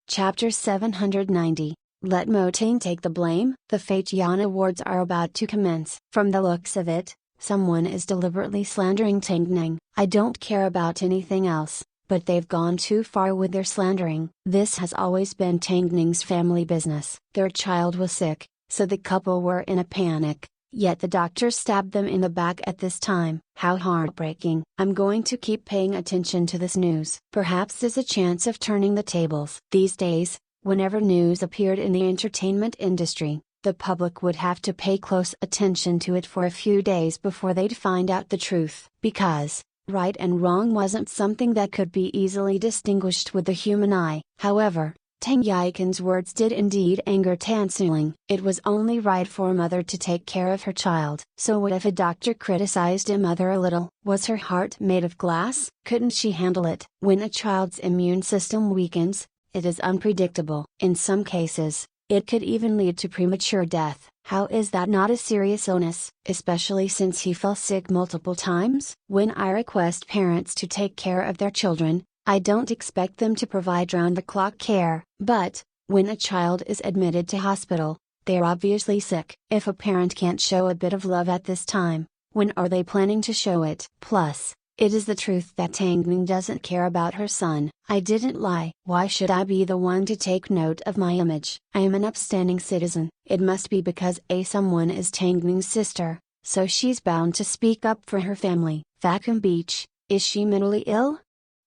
Chapter 790. Let Motain take the blame. The Fate Yan Awards are about to commence. From the looks of it, someone is deliberately slandering Tang. I don't care about anything else, but they've gone too far with their slandering. This has always been Tang's family business. Their child was sick, so the couple were in a panic. Yet the doctor stabbed them in the back at this time. How heartbreaking. I'm going to keep paying attention to this news. Perhaps there's a chance of turning the tables. These days, whenever news appeared in the entertainment industry, the public would have to pay close attention to it for a few days before they'd find out the truth. Because right and wrong wasn't something that could be easily distinguished with the human eye. However, Tang Yikan's words did indeed anger Tan Suling. It was only right for a mother to take care of her child. So what if a doctor criticized a mother a little? Was her heart made of glass? Couldn't she handle it? When a child's immune system weakens, it is unpredictable. In some cases, it could even lead to premature death. How is that not a serious illness, especially since he fell sick multiple times? When I request parents to take care of their children, I don't expect them to provide round-the-clock care. But, when a child is admitted to hospital, they're obviously sick. If a parent can't show a bit of love at this time, when are they planning to show it? Plus, it is the truth that Tang doesn't care about her son. I didn't lie. Why should I be the one to take note of my image? I am an upstanding citizen. It must be because someone is Tang's sister, so she's bound to speak up for her family. Vacuum Beach, is she mentally ill?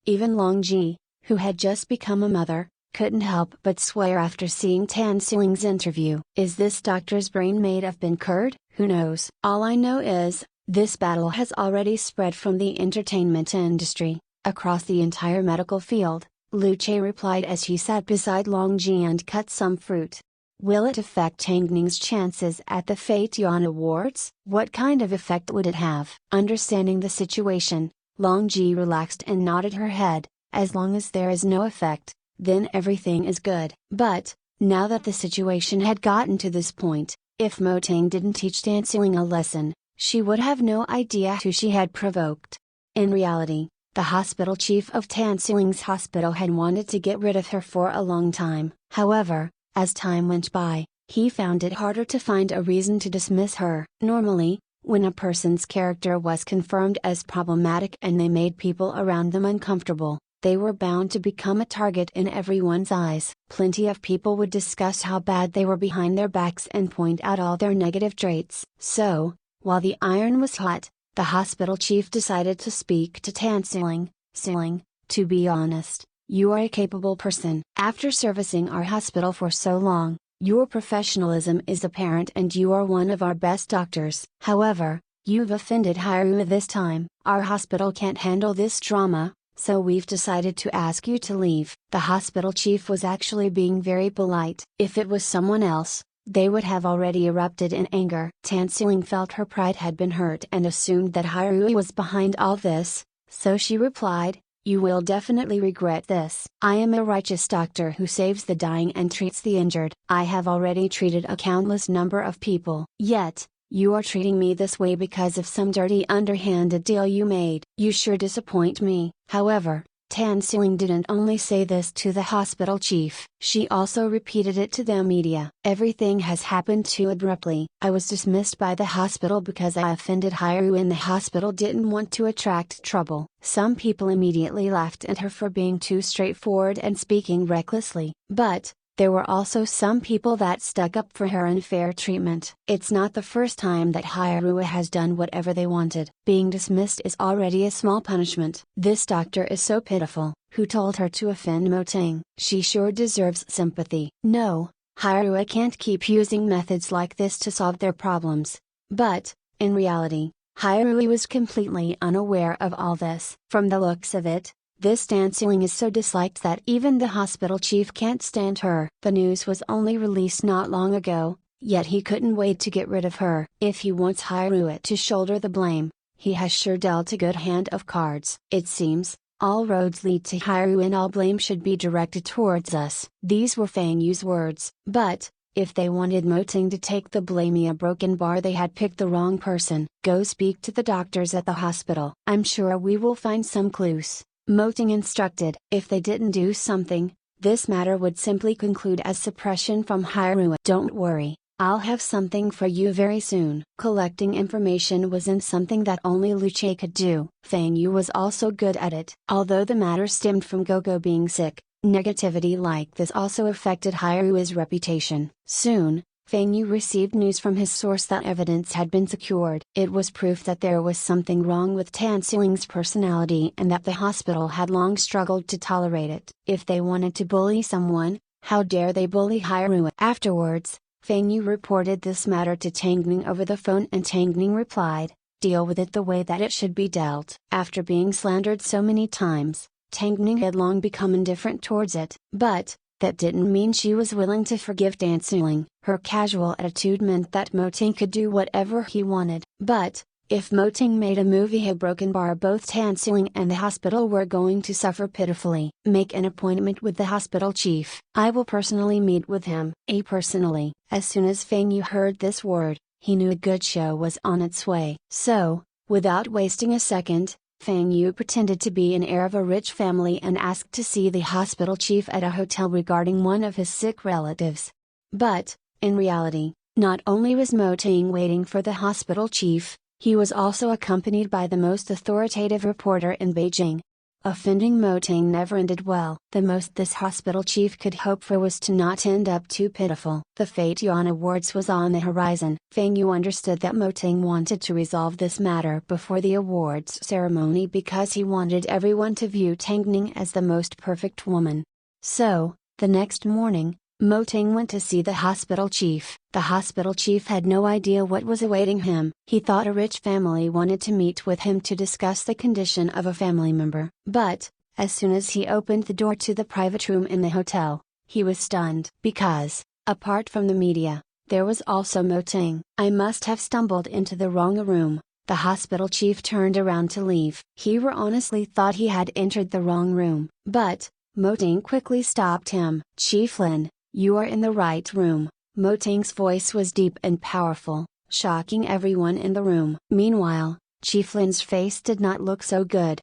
Even Long Ji, who had just become a mother, couldn't help but swear after seeing Tan Siling's interview. Is this doctor's brain made of bean curd? Who knows? All I know is, this battle has already spread from the entertainment industry, across the entire medical field, Lu Che replied as he sat beside Long Ji and cut some fruit. Will it affect Tang's chances at the Fate Yan Awards? What kind of effect would it have? Understanding the situation, Long Ji relaxed and nodded her head. As long as there is no effect, then everything is good. But, now that the situation had gotten to this point, if Motain didn't teach Tan Suling a lesson, she would have no idea who she had provoked. In reality, the hospital chief of Tan Suling's hospital had wanted to get rid of her for a long time. However, as time went by, he found it harder to find a reason to dismiss her. Normally, when a person's character was confirmed as problematic and they made people around them uncomfortable, they were bound to become a target in everyone's eyes. Plenty of people would discuss how bad they were behind their backs and point out all their negative traits. So, while the iron was hot, the hospital chief decided to speak to Tan Suling. Suling, to be honest, you are a capable person. After servicing our hospital for so long, your professionalism is apparent and you are one of our best doctors. However, you've offended Haru this time. Our hospital can't handle this drama, so we've decided to ask you to leave. The hospital chief was actually being very polite. If it was someone else, they would have already erupted in anger. Tan Suling felt her pride had been hurt and assumed that Haru was behind all this, so she replied, "You will definitely regret this. I am a righteous doctor who saves the dying and treats the injured. I have already treated a countless number of people. Yet, you are treating me this way because of some dirty underhanded deal you made. You sure disappoint me." However, Tan Suling didn't only say this to the hospital chief. She also repeated it to the media. Everything has happened too abruptly. I was dismissed by the hospital because I offended Haru and the hospital didn't want to attract trouble. Some people immediately laughed at her for being too straightforward and speaking recklessly. But, there were also some people that stuck up for her unfair treatment. It's not the first time that Haru has done whatever they wanted. Being dismissed is already a small punishment. This doctor is so pitiful. Who told her to offend Motain? She sure deserves sympathy. No, Haru can't keep using methods like this to solve their problems. But, in reality, Haru was completely unaware of all this. From the looks of it, this Tan Suling is so disliked that even the hospital chief can't stand her. The news was only released not long ago, yet he couldn't wait to get rid of her. If he wants Haru to shoulder the blame, he has sure dealt a good hand of cards. It seems, all roads lead to Haru and all blame should be directed towards us. These were Fang Yu's words. But, if they wanted Moting to take the blame a broken bar, they had picked the wrong person. Go speak to the doctors at the hospital. I'm sure we will find some clues. Moting instructed. If they didn't do something, This matter would simply conclude as suppression from Hyrule. Don't worry, I'll have something for you very soon. Collecting information wasn't something that only Luce could do. Feng Yu was also good at it. Although the matter stemmed from Gogo being sick, negativity like this also affected Hyrue's reputation. Soon, Feng Yu received news from his source that evidence had been secured. It was proof that there was something wrong with Tan Xiling's personality and that the hospital had long struggled to tolerate it. If they wanted to bully someone, how dare they bully Hyrule? Afterwards, Feng Yu reported this matter to Tangning over the phone and Tangning replied, "Deal with it the way that it should be dealt." After being slandered so many times, Tangning had long become indifferent towards it. But, that didn't mean she was willing to forgive Tan Xiling. Her casual attitude meant that Moting could do whatever he wanted. But, if Moting made a move he had broken bar, both Tan Xiling and the hospital were going to suffer pitifully. Make an appointment with the hospital chief. I will personally meet with him. Personally. As soon as Feng Yu heard this word, he knew a good show was on its way. So, without wasting a second, Feng Yu pretended to be an heir of a rich family and asked to see the hospital chief at a hotel regarding one of his sick relatives. But, in reality, not only was Moting waiting for the hospital chief, he was also accompanied by the most authoritative reporter in Beijing. Offending Moting never ended well. The most this hospital chief could hope for was to not end up too pitiful. The Fate Yuan Awards was on the horizon. Feng Yu understood that Moting wanted to resolve this matter before the awards ceremony because he wanted everyone to view Tangning as the most perfect woman. So, the next morning, Moting went to see the hospital chief. The hospital chief had no idea what was awaiting him. He thought a rich family wanted to meet with him to discuss the condition of a family member. But, as soon as he opened the door to the private room in the hotel, he was stunned. Because, apart from the media, there was also Moting. I must have stumbled into the wrong room. The hospital chief turned around to leave. He honestly thought he had entered the wrong room. But, Moting quickly stopped him. Chief Lin, you are in the right room. Moting's voice was deep and powerful, shocking everyone in the room. Meanwhile, Chief Lin's face did not look so good.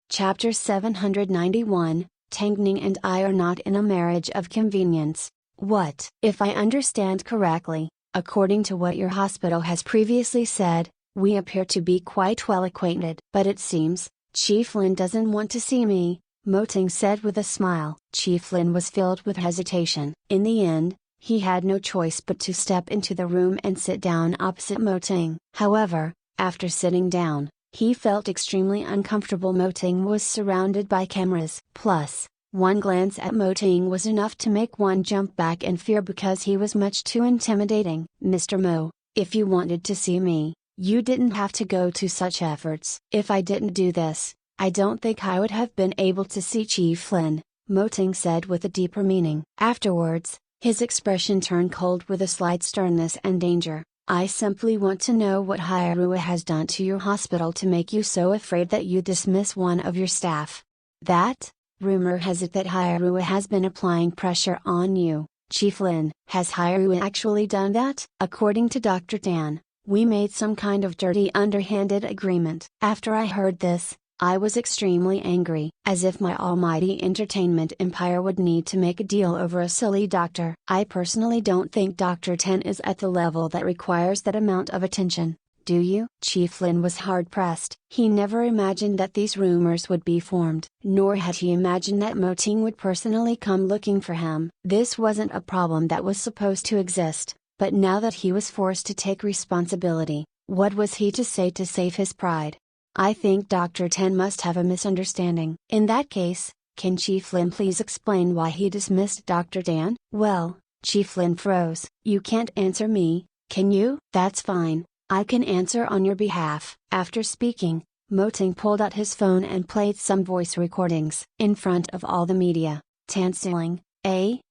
Chapter 791, Tangning and I are not in a marriage of convenience. What? If I understand correctly, according to what your hospital has previously said, we appear to be quite well acquainted. But it seems, Chief Lin doesn't want to see me, Moting said with a smile. Chief Lin was filled with hesitation. In the end, he had no choice but to step into the room and sit down opposite Moting. However, after sitting down, he felt extremely uncomfortable. Moting was surrounded by cameras. Plus, one glance at Moting was enough to make one jump back in fear because he was much too intimidating. Mr. Mo, if you wanted to see me, you didn't have to go to such efforts. If I didn't do this, I don't think I would have been able to see Chief Lin, Moting said with a deeper meaning. Afterwards, his expression turned cold with a slight sternness and danger. I simply want to know what Hyrule has done to your hospital to make you so afraid that you dismiss one of your staff. That? Rumor has it that Hyrule has been applying pressure on you, Chief Lin. Has Hyrule actually done that? According to Dr. Tan, we made some kind of dirty underhanded agreement. After I heard this, I was extremely angry. As if my almighty entertainment empire would need to make a deal over a silly doctor. I personally don't think Dr. Tan is at the level that requires that amount of attention, do you? Chief Lin was hard-pressed. He never imagined that these rumors would be formed. Nor had he imagined that Moting would personally come looking for him. This wasn't a problem that was supposed to exist, but now that he was forced to take responsibility, what was he to say to save his pride? I think Dr. Tan must have a misunderstanding. In that case, can Chief Lin please explain why he dismissed Dr. Tan? Well, Chief Lin froze. You can't answer me, can you? That's fine, I can answer on your behalf. After speaking, Moting pulled out his phone and played some voice recordings. In front of all the media, Tan Xiling,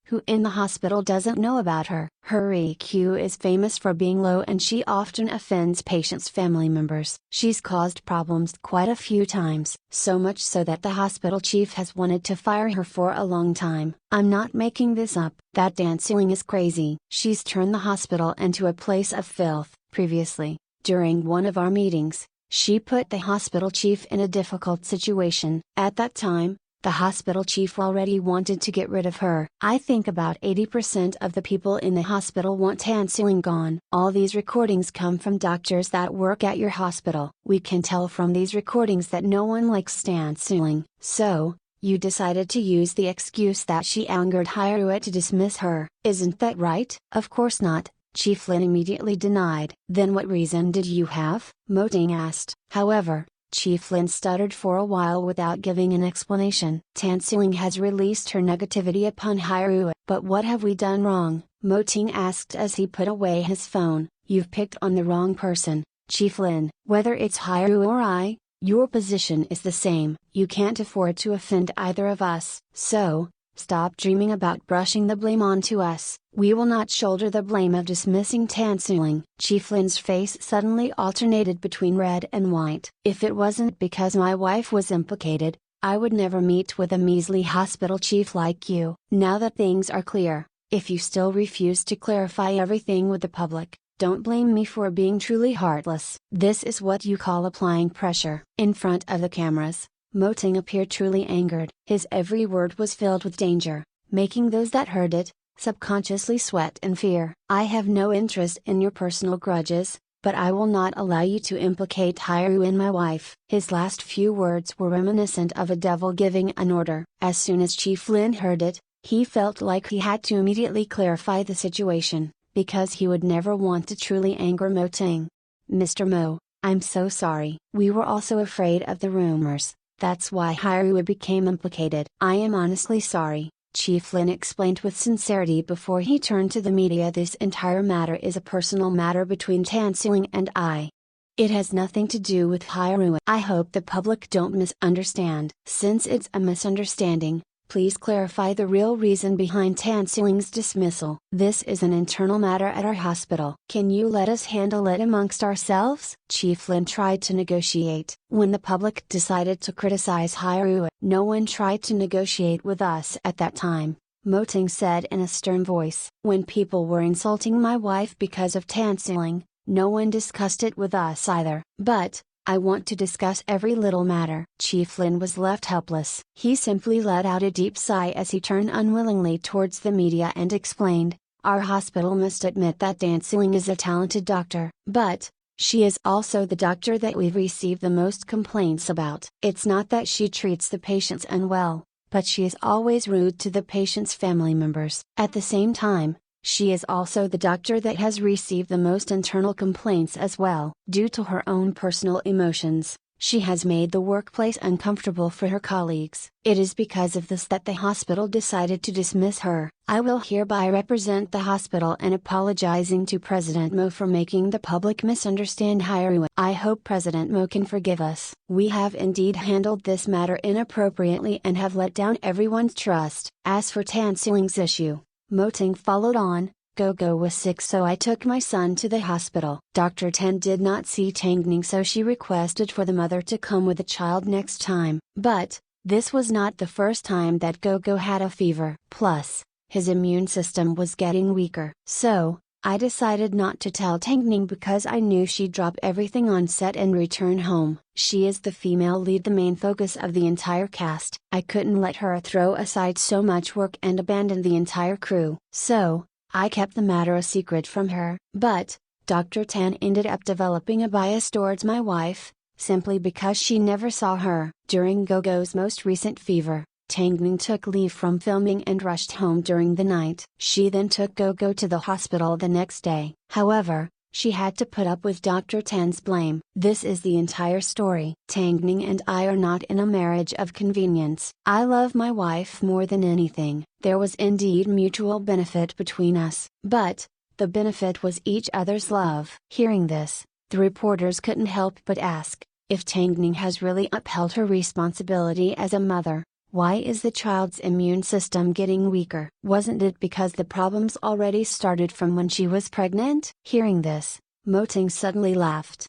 who in the hospital doesn't know about her? Her EQ is famous for being low and she often offends patients' family members. She's caused problems quite a few times. So much so that the hospital chief has wanted to fire her for a long time. I'm not making this up. That Tan Xiling is crazy. She's turned the hospital into a place of filth. Previously, during one of our meetings, she put the hospital chief in a difficult situation. At that time, The hospital chief already wanted to get rid of her. I think about 80% of the people in the hospital want Tan Suing gone. All these recordings come from doctors that work at your hospital. We can tell from these recordings that no one likes Tan Suing. So, you decided to use the excuse that she angered Hyrule to dismiss her. Isn't that right? Of course not, Chief Lin immediately denied. Then what reason did you have? Mo Ting asked. However, Chief Lin stuttered for a while without giving an explanation. Tan Suing has released her negativity upon Hyrule. But what have we done wrong? Mo Ting asked as he put away his phone. You've picked on the wrong person, Chief Lin. Whether it's Hyrule or I, your position is the same. You can't afford to offend either of us. So, stop dreaming about brushing the blame onto us. We will not shoulder the blame of dismissing Tan Suing. Chief Lin's face suddenly alternated between red and white. If it wasn't because my wife was implicated, I would never meet with a measly hospital chief like you. Now that things are clear, if you still refuse to clarify everything with the public, don't blame me for being truly heartless. This is what you call applying pressure. In front of the cameras, Mo Ting appeared truly angered. His every word was filled with danger, making those that heard it subconsciously sweat in fear. I have no interest in your personal grudges, but I will not allow you to implicate Hyrule in my wife. His last few words were reminiscent of a devil giving an order. As soon as Chief Lin heard it, he felt like he had to immediately clarify the situation, because he would never want to truly anger Mo Ting. Mr. Mo, I'm so sorry. We were also afraid of the rumors. That's why Hyrule became implicated. I am honestly sorry, Chief Lin explained with sincerity before he turned to the media. This entire matter is a personal matter between Tan Suing and I. It has nothing to do with Hyrule. I hope the public don't misunderstand. Since it's a misunderstanding, please clarify the real reason behind Tan Suing's dismissal. This is an internal matter at our hospital. Can you let us handle it amongst ourselves? Chief Lin tried to negotiate. When the public decided to criticize Hyrule, no one tried to negotiate with us at that time, Mo Ting said in a stern voice. When people were insulting my wife because of Tan Suing, no one discussed it with us either. But, I want to discuss every little matter. Chief Lin was left helpless. He simply let out a deep sigh as he turned unwillingly towards the media and explained, our hospital must admit that Tan Suing is a talented doctor. But, she is also the doctor that we've received the most complaints about. It's not that she treats the patients unwell, but she is always rude to the patients' family members. At the same time, she is also the doctor that has received the most internal complaints as well. Due to her own personal emotions, she has made the workplace uncomfortable for her colleagues. It is because of this that the hospital decided to dismiss her. I will hereby represent the hospital in apologizing to President Mo for making the public misunderstand Hyrule. I hope President Mo can forgive us. We have indeed handled this matter inappropriately and have let down everyone's trust. As for Tan Suing's issue, Mo Ting followed on, Gogo was sick so I took my son to the hospital. Dr. Tan did not see Tang Ning so she requested for the mother to come with the child next time. But, this was not the first time that Gogo had a fever. Plus, his immune system was getting weaker. So, I decided not to tell Tang Ning because I knew she'd drop everything on set and return home. She is the female lead, the main focus of the entire cast. I couldn't let her throw aside so much work and abandon the entire crew. So, I kept the matter a secret from her. But, Dr. Tan ended up developing a bias towards my wife, simply because she never saw her. During Gogo's most recent fever, Tang Ning took leave from filming and rushed home during the night. She then took Gogo to the hospital the next day. However, she had to put up with Dr. Tan's blame. This is the entire story. Tang Ning and I are not in a marriage of convenience. I love my wife more than anything. There was indeed mutual benefit between us. But, the benefit was each other's love. Hearing this, the reporters couldn't help but ask, if Tang Ning has really upheld her responsibility as a mother, why is the child's immune system getting weaker? Wasn't it because the problems already started from when she was pregnant? Hearing this, Mo Ting suddenly laughed.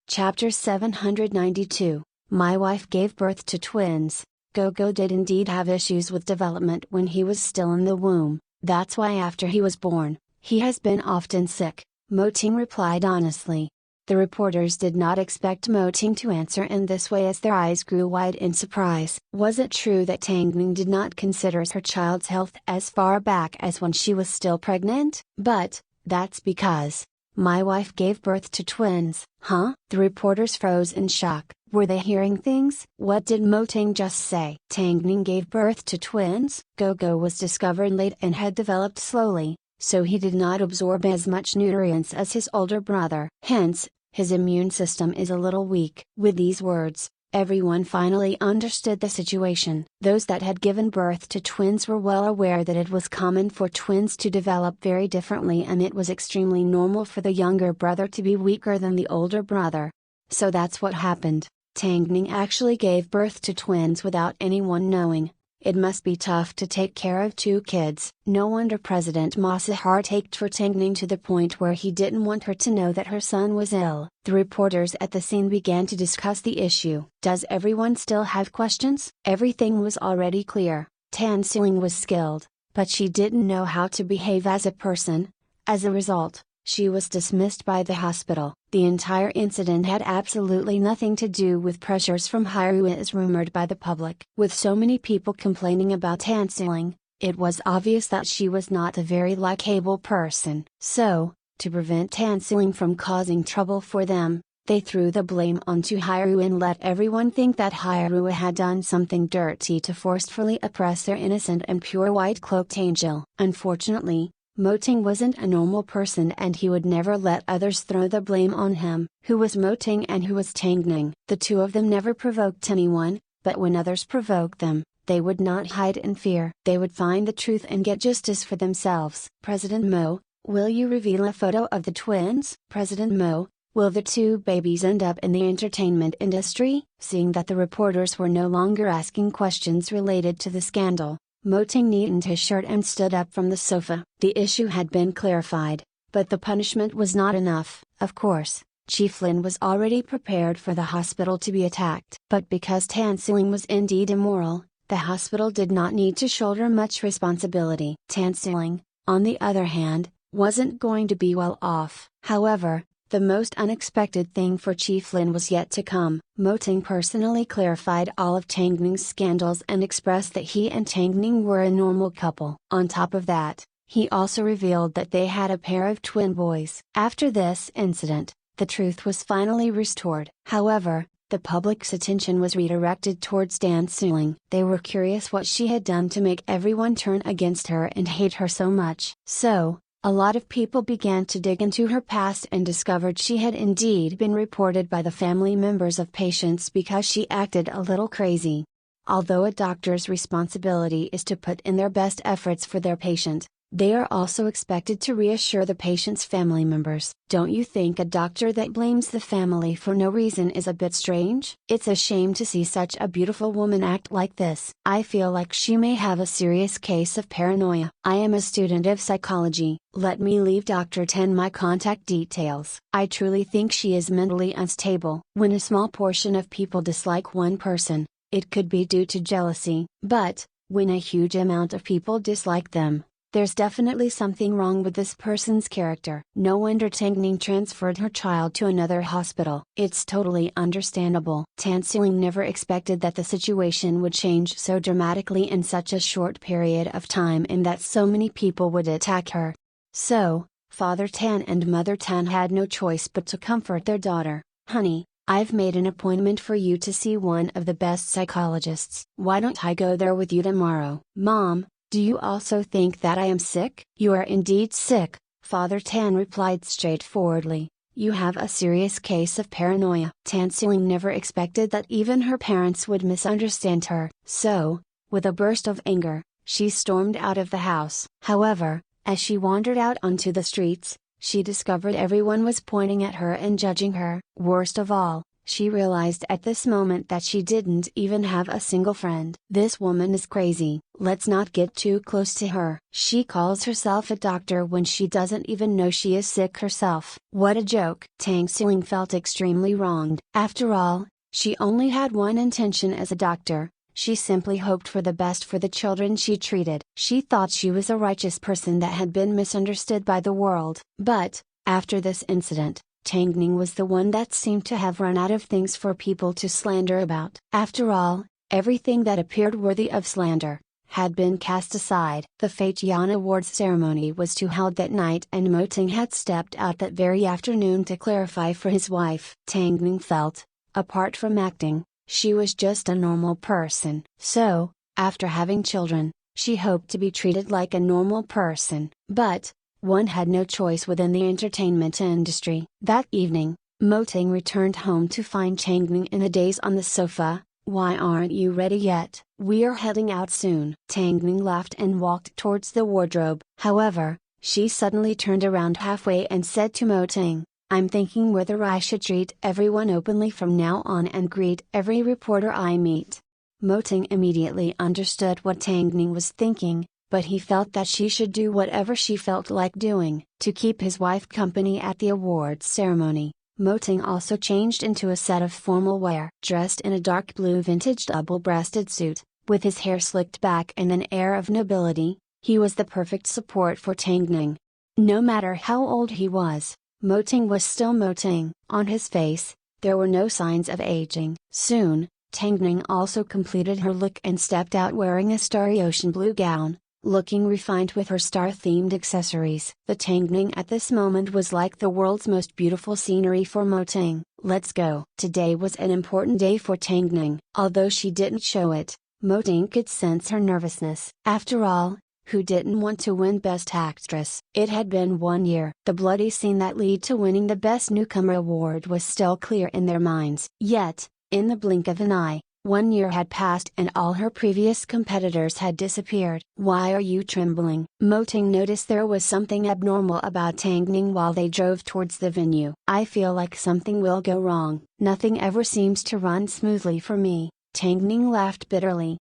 Chapter 792. My wife gave birth to twins. Gogo did indeed have issues with development when he was still in the womb. That's why after he was born, he has been often sick, Mo Ting replied honestly. The reporters did not expect Mo Ting to answer in this way as their eyes grew wide in surprise. Was it true that Tang Ning did not consider her child's health as far back as when she was still pregnant? But, that's because my wife gave birth to twins. Huh? The reporters froze in shock. Were they hearing things? What did Mo Ting just say? Tang Ning gave birth to twins? Gogo was discovered late and had developed slowly, so he did not absorb as much nutrients as his older brother. Hence, his immune system is a little weak. With these words, everyone finally understood the situation. Those that had given birth to twins were well aware that it was common for twins to develop very differently, and it was extremely normal for the younger brother to be weaker than the older brother. So that's what happened. Tang Ning actually gave birth to twins without anyone knowing. It must be tough to take care of two kids. No wonder President Ma's heart ached for Tang Ning to the point where he didn't want her to know that her son was ill. The reporters at the scene began to discuss the issue. Does everyone still have questions? Everything was already clear. Tan Suling was skilled, but she didn't know how to behave as a person. As a result, she was dismissed by the hospital. The entire incident had absolutely nothing to do with pressures from Hyrule as rumored by the public. With so many people complaining about Tan Suling, it was obvious that she was not a very likable person. So, to prevent Tan Suling from causing trouble for them, they threw the blame onto Hyrule and let everyone think that Hyrule had done something dirty to forcefully oppress their innocent and pure white-cloaked angel. Unfortunately, Mo Ting wasn't a normal person, and he would never let others throw the blame on him. Who was Mo Ting and who was Tang Ning? The two of them never provoked anyone, but when others provoked them, they would not hide in fear. They would find the truth and get justice for themselves. President Mo, will you reveal a photo of the twins? President Mo, will the two babies end up in the entertainment industry? Seeing that the reporters were no longer asking questions related to the scandal, Mo Ting neatened his shirt and stood up from the sofa. The issue had been clarified, but the punishment was not enough. Of course, Chief Lin was already prepared for the hospital to be attacked. But because Tan Suling was indeed immoral, the hospital did not need to shoulder much responsibility. Tan Suling, on the other hand, wasn't going to be well off. However, the most unexpected thing for Chief Lin was yet to come. Mo Ting personally clarified all of Tang Ning's scandals and expressed that he and Tang Ning were a normal couple. On top of that, he also revealed that they had a pair of twin boys. After this incident, the truth was finally restored. However, the public's attention was redirected towards Tan Suling. They were curious what she had done to make everyone turn against her and hate her so much. So, a lot of people began to dig into her past and discovered she had indeed been reported by the family members of patients because she acted a little crazy. Although a doctor's responsibility is to put in their best efforts for their patient, they are also expected to reassure the patient's family members. Don't you think a doctor that blames the family for no reason is a bit strange? It's a shame to see such a beautiful woman act like this. I feel like she may have a serious case of paranoia. I am a student of psychology. Let me leave Dr. Ten my contact details. I truly think she is mentally unstable. When a small portion of people dislike one person, it could be due to jealousy. But, when a huge amount of people dislike them, there's definitely something wrong with this person's character. No wonder Tang Ning transferred her child to another hospital. It's totally understandable. Tan Suling never expected that the situation would change so dramatically in such a short period of time and that so many people would attack her. So, Father Tan and Mother Tan had no choice but to comfort their daughter. Honey, I've made an appointment for you to see one of the best psychologists. Why don't I go there with you tomorrow? Mom, do you also think that I am sick? You are indeed sick, Father Tan replied straightforwardly. You have a serious case of paranoia. Tan Suling never expected that even her parents would misunderstand her. So, with a burst of anger, she stormed out of the house. However, as she wandered out onto the streets, she discovered everyone was pointing at her and judging her. Worst of all, she realized at this moment that she didn't even have a single friend. This woman is crazy. Let's not get too close to her. She calls herself a doctor when she doesn't even know she is sick herself. What a joke. Tang Suling felt extremely wronged. After all, she only had one intention as a doctor. She simply hoped for the best for the children she treated. She thought she was a righteous person that had been misunderstood by the world. But, after this incident, Tang Ning was the one that seemed to have run out of things for people to slander about. After all, everything that appeared worthy of slander had been cast aside. The Fate Yan Awards ceremony was to held that night, and Mo Ting had stepped out that very afternoon to clarify for his wife. Tang Ning felt, apart from acting, she was just a normal person. So, after having children, she hoped to be treated like a normal person. But, one had no choice within the entertainment industry. That evening, Mo Ting returned home to find Tang Ning in a daze on the sofa. "Why aren't you ready yet? We're heading out soon." Tang Ning laughed and walked towards the wardrobe. However, she suddenly turned around halfway and said to Mo Ting, "I'm thinking whether I should treat everyone openly from now on and greet every reporter I meet." Mo Ting immediately understood what Tang Ning was thinking, but he felt that she should do whatever she felt like doing. To keep his wife company at the awards ceremony, Mo Ting also changed into a set of formal wear. Dressed in a dark blue vintage double-breasted suit, with his hair slicked back and an air of nobility, he was the perfect support for Tang Ning. No matter how old he was, Mo Ting was still Mo Ting. On his face, there were no signs of aging. Soon, Tang Ning also completed her look and stepped out wearing a starry ocean blue gown, looking refined with her star-themed accessories. The Tang Ning at this moment was like the world's most beautiful scenery for Mo Ting. "Let's go." Today was an important day for Tang Ning. Although she didn't show it, Mo Ting could sense her nervousness. After all, who didn't want to win Best Actress? It had been 1 year. The bloody scene that led to winning the Best Newcomer award was still clear in their minds. Yet, in the blink of an eye, 1 year had passed and all her previous competitors had disappeared. "Why are you trembling?" Mo Ting noticed there was something abnormal about Tang Ning while they drove towards the venue. "I feel like something will go wrong. Nothing ever seems to run smoothly for me." Tang Ning laughed bitterly.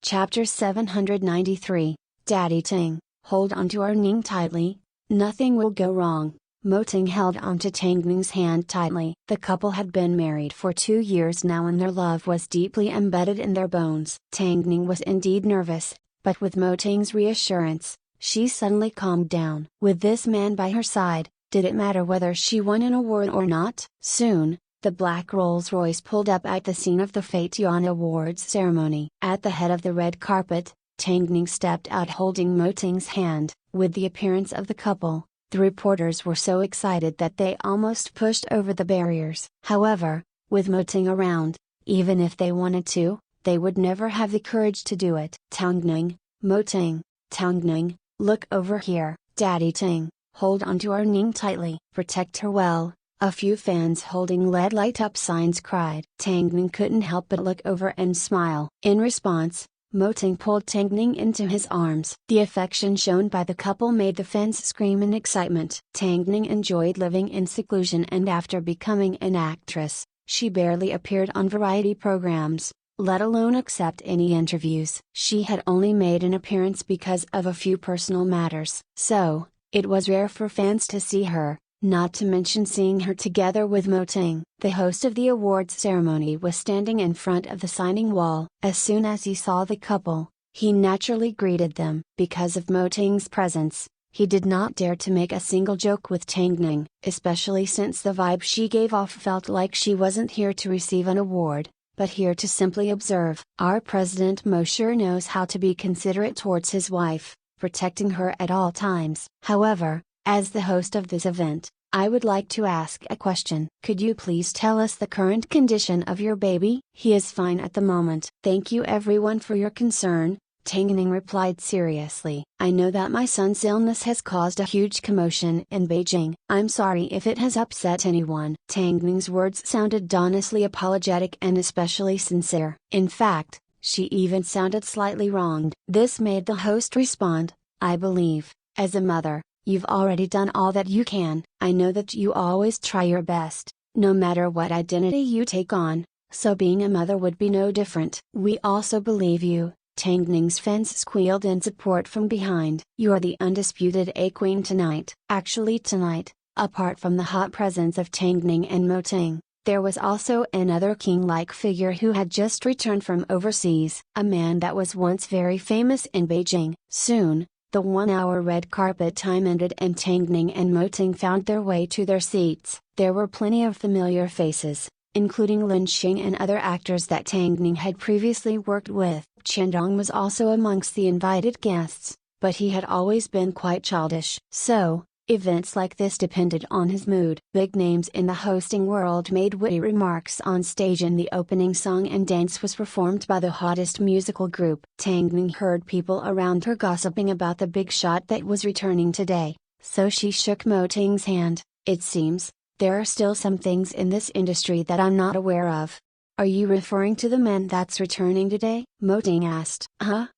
Chapter 793, Daddy Ting, hold onto our Ning tightly. Nothing will go wrong. Mo Ting held onto Tang Ning's hand tightly. The couple had been married for 2 years now and their love was deeply embedded in their bones. Tang Ning was indeed nervous, but with Mo Ting's reassurance, she suddenly calmed down. With this man by her side, did it matter whether she won an award or not? Soon, the black Rolls-Royce pulled up at the scene of the Fate Yan Awards ceremony. At the head of the red carpet, Tang Ning stepped out holding Mo Ting's hand. With the appearance of the couple, the reporters were so excited that they almost pushed over the barriers. However, with Mo Ting around, even if they wanted to, they would never have the courage to do it. "Tang Ning, Mo Ting, Tang Ning, look over here." "Daddy Ting, hold onto our Ning tightly. Protect her well," a few fans holding LED light-up signs cried. Tang Ning couldn't help but look over and smile. In response, Mo Ting pulled Tang Ning into his arms. The affection shown by the couple made the fans scream in excitement. Tang Ning enjoyed living in seclusion, and after becoming an actress, she barely appeared on variety programs, let alone accept any interviews. She had only made an appearance because of a few personal matters. So, it was rare for fans to see her, not to mention seeing her together with Mo Ting. The host of the awards ceremony was standing in front of the signing wall. As soon as he saw the couple, he naturally greeted them. Because of Mo Ting's presence, he did not dare to make a single joke with Tang Ning, especially since the vibe she gave off felt like she wasn't here to receive an award, but here to simply observe. Our president Mo sure knows how to be considerate towards his wife, protecting her at all times. However, as the host of this event, I would like to ask a question. Could you please tell us the current condition of your baby? He is fine at the moment. Thank you everyone for your concern, Tang Ning replied seriously. I know that my son's illness has caused a huge commotion in Beijing. I'm sorry if it has upset anyone. Tang Ning's words sounded honestly apologetic and especially sincere. In fact, she even sounded slightly wronged. This made the host respond, I believe, as a mother, you've already done all that you can. I know that you always try your best, no matter what identity you take on, so being a mother would be no different. We also believe you, Tang Ning's fans squealed in support from behind. You're the undisputed A-Queen tonight. Actually tonight, apart from the hot presence of Tang Ning and Mo Ting, there was also another king-like figure who had just returned from overseas. A man that was once very famous in Beijing. Soon, The 1-hour red carpet time ended and Tang Ning and Mo Ting found their way to their seats. There were plenty of familiar faces, including Lin Xing and other actors that Tang Ning had previously worked with. Chen Dong was also amongst the invited guests, but he had always been quite childish. So, events like this depended on his mood. Big names in the hosting world made witty remarks on stage and the opening song and dance was performed by the hottest musical group. Tang Ning heard people around her gossiping about the big shot that was returning today, so she shook Mo Ting's hand. It seems, there are still some things in this industry that I'm not aware of. Are you referring to the man that's returning today? Mo Ting asked.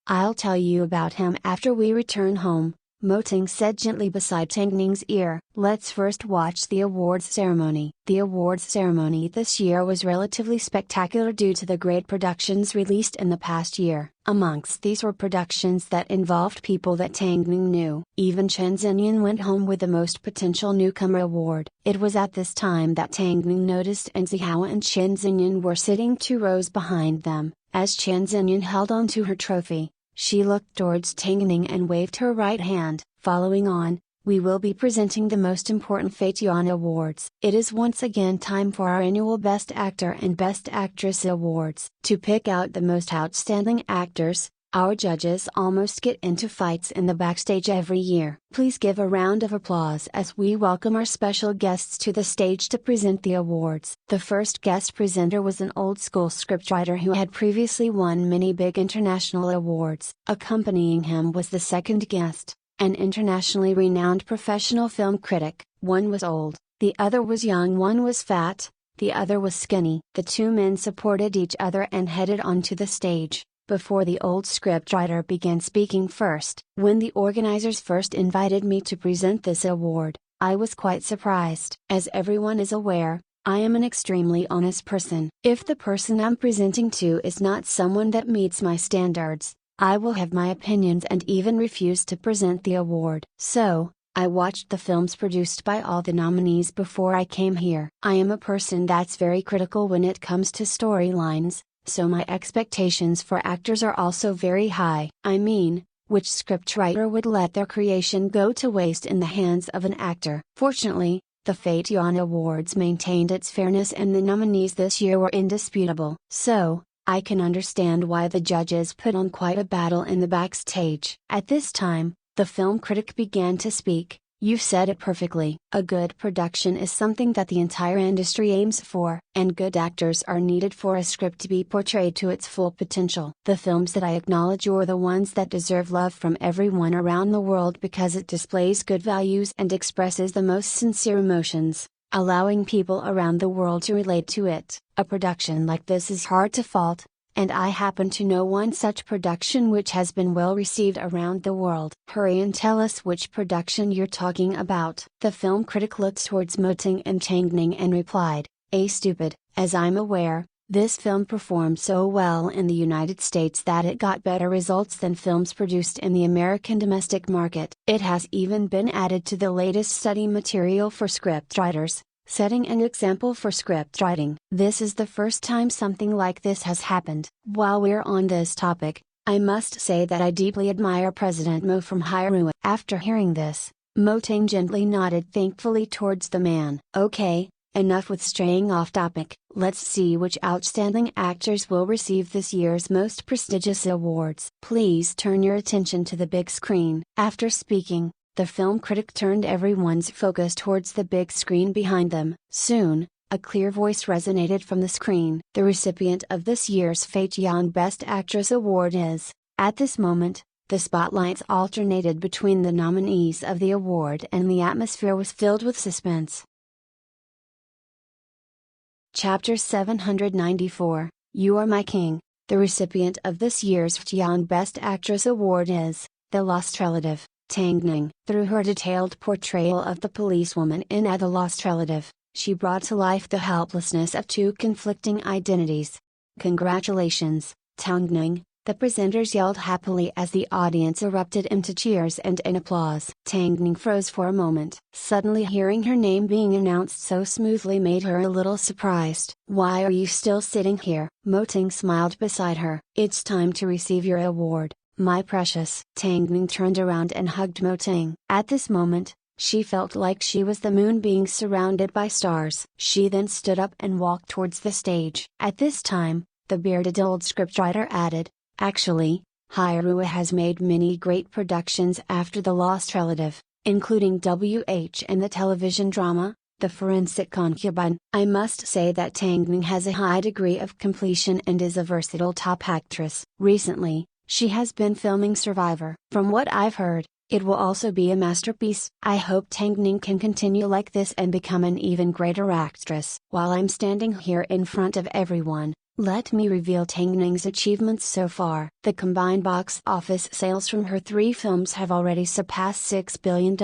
I'll tell you about him after we return home, Mo Ting said gently beside Tang Ning's ear. Let's first watch the awards ceremony. The awards ceremony this year was relatively spectacular due to the great productions released in the past year. Amongst these were productions that involved people that Tang Ning knew. Even Chen Xinyan went home with the most potential newcomer award. It was at this time that Tang Ning noticed Zihao and Chen Xinyan were sitting 2 rows behind them. As Chen Xinyan held on to her trophy, she looked towards Tang Ning and waved her right hand. Following on, we will be presenting the most important Fate Yuan Awards. It is once again time for our annual Best Actor and Best Actress Awards. To pick out the most outstanding actors, our judges almost get into fights in the backstage every year. Please give a round of applause as we welcome our special guests to the stage to present the awards. The first guest presenter was an old-school scriptwriter who had previously won many big international awards. Accompanying him was the second guest, an internationally renowned professional film critic. One was old, the other was young. One was fat, the other was skinny. The 2 men supported each other and headed onto the stage, before the old scriptwriter began speaking first. When the organizers first invited me to present this award, I was quite surprised. As everyone is aware, I am an extremely honest person. If the person I'm presenting to is not someone that meets my standards, I will have my opinions and even refuse to present the award. So, I watched the films produced by all the nominees before I came here. I am a person that's very critical when it comes to storylines, so my expectations for actors are also very high. I mean, which scriptwriter would let their creation go to waste in the hands of an actor? Fortunately, the Fate Yuan Awards maintained its fairness and the nominees this year were indisputable. So, I can understand why the judges put on quite a battle in the backstage. At this time, the film critic began to speak. You've said it perfectly. A good production is something that the entire industry aims for, and good actors are needed for a script to be portrayed to its full potential. The films that I acknowledge are the ones that deserve love from everyone around the world because it displays good values and expresses the most sincere emotions, allowing people around the world to relate to it. A production like this is hard to fault, and I happen to know one such production which has been well received around the world. Hurry and tell us which production you're talking about. The film critic looked towards Mo Ting and Tang Ning and replied, stupid. As I'm aware, this film performed so well in the United States that it got better results than films produced in the American domestic market. It has even been added to the latest study material for scriptwriters, setting an example for script writing. This is the first time something like this has happened. While we're on this topic, I must say that I deeply admire President Mo from Hyrule. After hearing this, Mo Ting gently nodded thankfully towards the man. Okay, enough with straying off topic. Let's see which outstanding actors will receive this year's most prestigious awards. Please turn your attention to the big screen. After speaking, the film critic turned everyone's focus towards the big screen behind them. Soon, a clear voice resonated from the screen. The recipient of this year's Fate Yuan Best Actress Award is, at this moment, the spotlights alternated between the nominees of the award and the atmosphere was filled with suspense. Chapter 794, You Are My King. The recipient of this year's Fate Yuan Best Actress Award is, The Lost Relative, Tang Ning. Through her detailed portrayal of the policewoman in The Lost Relative, she brought to life the helplessness of 2 conflicting identities. Congratulations, Tang Ning, the presenters yelled happily as the audience erupted into cheers and an applause. Tang Ning froze for a moment. Suddenly hearing her name being announced so smoothly made her a little surprised. Why are you still sitting here? Mo Ting smiled beside her. It's time to receive your award, My precious. Tang Ning turned around and hugged Mo Ting. At this moment, she felt like she was the moon being surrounded by stars. She then stood up and walked towards the stage. At this time, the bearded old scriptwriter added, "Actually, Hyrule has made many great productions after The Lost Relative, including WH and the television drama, The Forensic Concubine." I must say that Tang Ning has a high degree of completion and is a versatile top actress. Recently, she has been filming Survivor. From what I've heard, it will also be a masterpiece. I hope Tang Ning can continue like this and become an even greater actress. While I'm standing here in front of everyone, let me reveal Tang Ning's achievements so far. The combined box office sales from her 3 films have already surpassed $6 billion,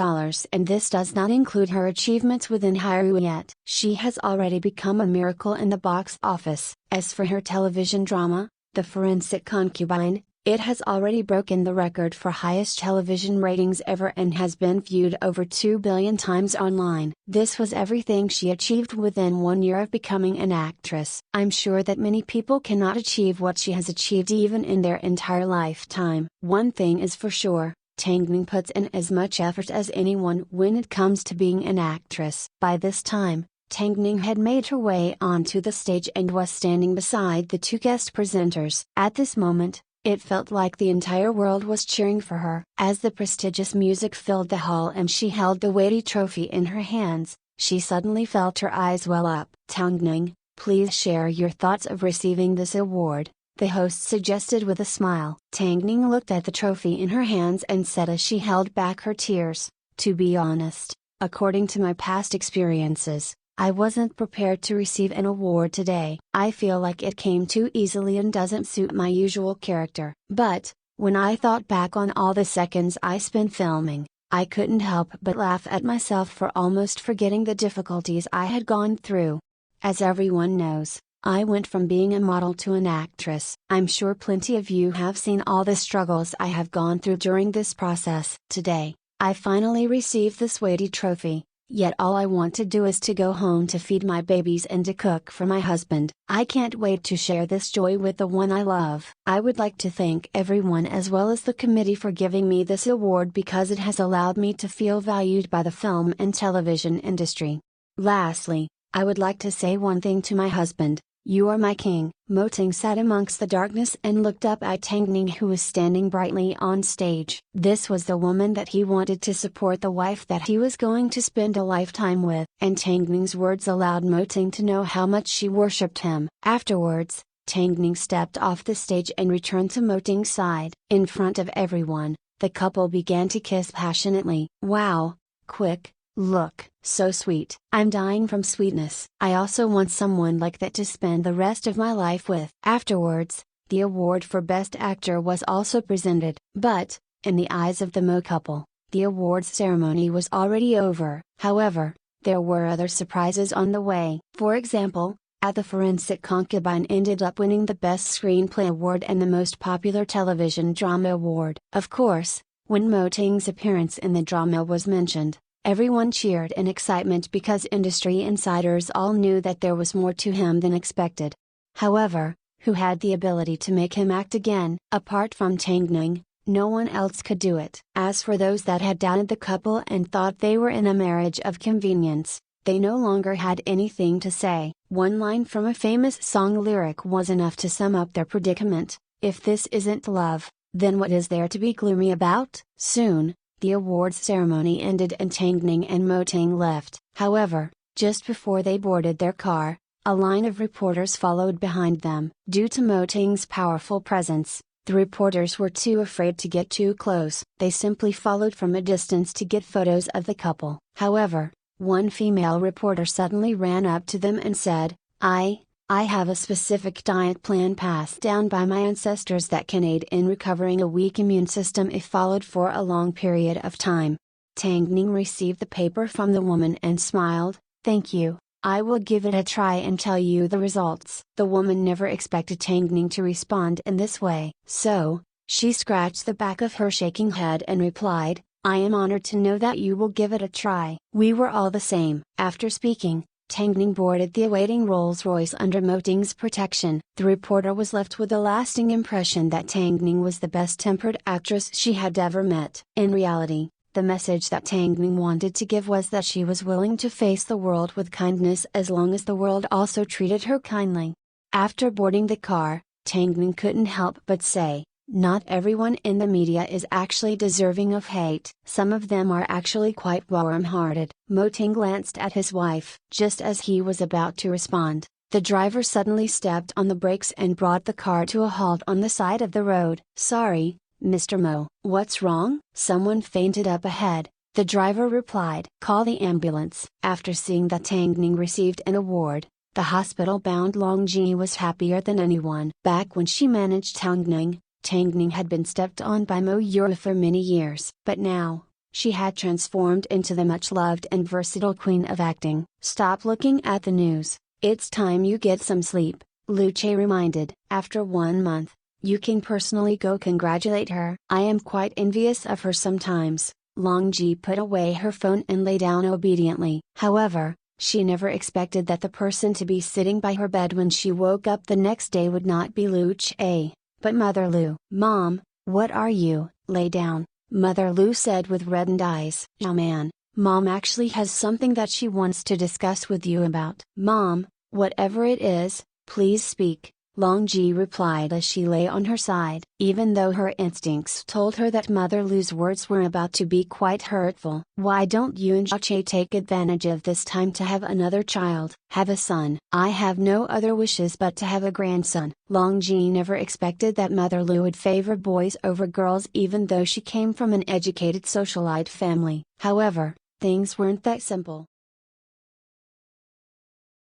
and this does not include her achievements within Hyrule yet. She has already become a miracle in the box office. As for her television drama, The Forensic Concubine, it has already broken the record for highest television ratings ever and has been viewed over 2 billion times online. This was everything she achieved within 1 year of becoming an actress. I'm sure that many people cannot achieve what she has achieved even in their entire lifetime. One thing is for sure, Tang Ning puts in as much effort as anyone when it comes to being an actress. By this time, Tang Ning had made her way onto the stage and was standing beside the 2 guest presenters. At this moment, it felt like the entire world was cheering for her. As the prestigious music filled the hall and she held the weighty trophy in her hands, she suddenly felt her eyes well up. "Tang Ning, please share your thoughts of receiving this award," the host suggested with a smile. Tang Ning looked at the trophy in her hands and said as she held back her tears, "To be honest, according to my past experiences, I wasn't prepared to receive an award today. I feel like it came too easily and doesn't suit my usual character. But, when I thought back on all the seconds I spent filming, I couldn't help but laugh at myself for almost forgetting the difficulties I had gone through. As everyone knows, I went from being a model to an actress. I'm sure plenty of you have seen all the struggles I have gone through during this process. Today, I finally received this weighty trophy. Yet all I want to do is to go home to feed my babies and to cook for my husband. I can't wait to share this joy with the one I love." I would like to thank everyone as well as the committee for giving me this award because it has allowed me to feel valued by the film and television industry. Lastly, I would like to say one thing to my husband. "You are my king." Mo Ting sat amongst the darkness and looked up at Tang Ning, who was standing brightly on stage. This was the woman that he wanted to support, the wife that he was going to spend a lifetime with. And Tang Ning's words allowed Mo Ting to know how much she worshipped him. Afterwards, Tang Ning stepped off the stage and returned to Mo Ting's side. In front of everyone, the couple began to kiss passionately. "Wow, quick. Look, so sweet. I'm dying from sweetness. I also want someone like that to spend the rest of my life with." Afterwards, the award for Best Actor was also presented. But, in the eyes of the Mo couple, the awards ceremony was already over. However, there were other surprises on the way. For example, The Forensic Concubine ended up winning the Best Screenplay Award and the Most Popular Television Drama Award. Of course, when Mo Ting's appearance in the drama was mentioned, everyone cheered in excitement because industry insiders all knew that there was more to him than expected. However, who had the ability to make him act again? Apart from Tang Ning, no one else could do it. As for those that had doubted the couple and thought they were in a marriage of convenience, they no longer had anything to say. One line from a famous song lyric was enough to sum up their predicament: "If this isn't love, then what is there to be gloomy about?" Soon, the awards ceremony ended and Tang Ning and Mo Ting left. However, just before they boarded their car, a line of reporters followed behind them. Due to Mo Ting's powerful presence, the reporters were too afraid to get too close. They simply followed from a distance to get photos of the couple. However, one female reporter suddenly ran up to them and said, I have a specific diet plan passed down by my ancestors that can aid in recovering a weak immune system if followed for a long period of time." Tang Ning received the paper from the woman and smiled, "Thank you, I will give it a try and tell you the results." The woman never expected Tang Ning to respond in this way. So, she scratched the back of her shaking head and replied, "I am honored to know that you will give it a try." We were all the same. After speaking, Tang Ning boarded the awaiting Rolls-Royce under Mo Ting's protection. The reporter was left with a lasting impression that Tang Ning was the best-tempered actress she had ever met. In reality, the message that Tang Ning wanted to give was that she was willing to face the world with kindness as long as the world also treated her kindly. After boarding the car, Tang Ning couldn't help but say, "Not everyone in the media is actually deserving of hate. Some of them are actually quite warm-hearted." Mo Ting glanced at his wife. Just as he was about to respond, the driver suddenly stepped on the brakes and brought the car to a halt on the side of the road. "Sorry, Mr. Mo, what's wrong?" "Someone fainted up ahead," the driver replied. "Call the ambulance." After seeing that Tang Ning received an award, the hospital-bound Long Ji was happier than anyone. Back when she managed Tang Ning had been stepped on by Mo Yura for many years. But now, she had transformed into the much-loved and versatile queen of acting. "Stop looking at the news, it's time you get some sleep," Lu Che reminded. "After 1 month, you can personally go congratulate her." "I am quite envious of her sometimes." Long Ji put away her phone and lay down obediently. However, she never expected that the person to be sitting by her bed when she woke up the next day would not be Lu Che, but Mother Lu. "Mom, what are you?" "Lay down," Mother Lu said with reddened eyes. "Oh man, Mom actually has something that she wants to discuss with you about." "Mom, whatever it is, please speak," Long Ji replied as she lay on her side. Even though her instincts told her that Mother Lu's words were about to be quite hurtful. "Why don't you and Che take advantage of this time to have another child?" "Have a son." "I have no other wishes but to have a grandson." Long Ji never expected that Mother Lu would favor boys over girls even though she came from an educated socialite family. However, things weren't that simple.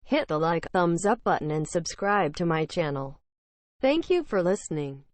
Hit the like, thumbs up button and subscribe to my channel. Thank you for listening.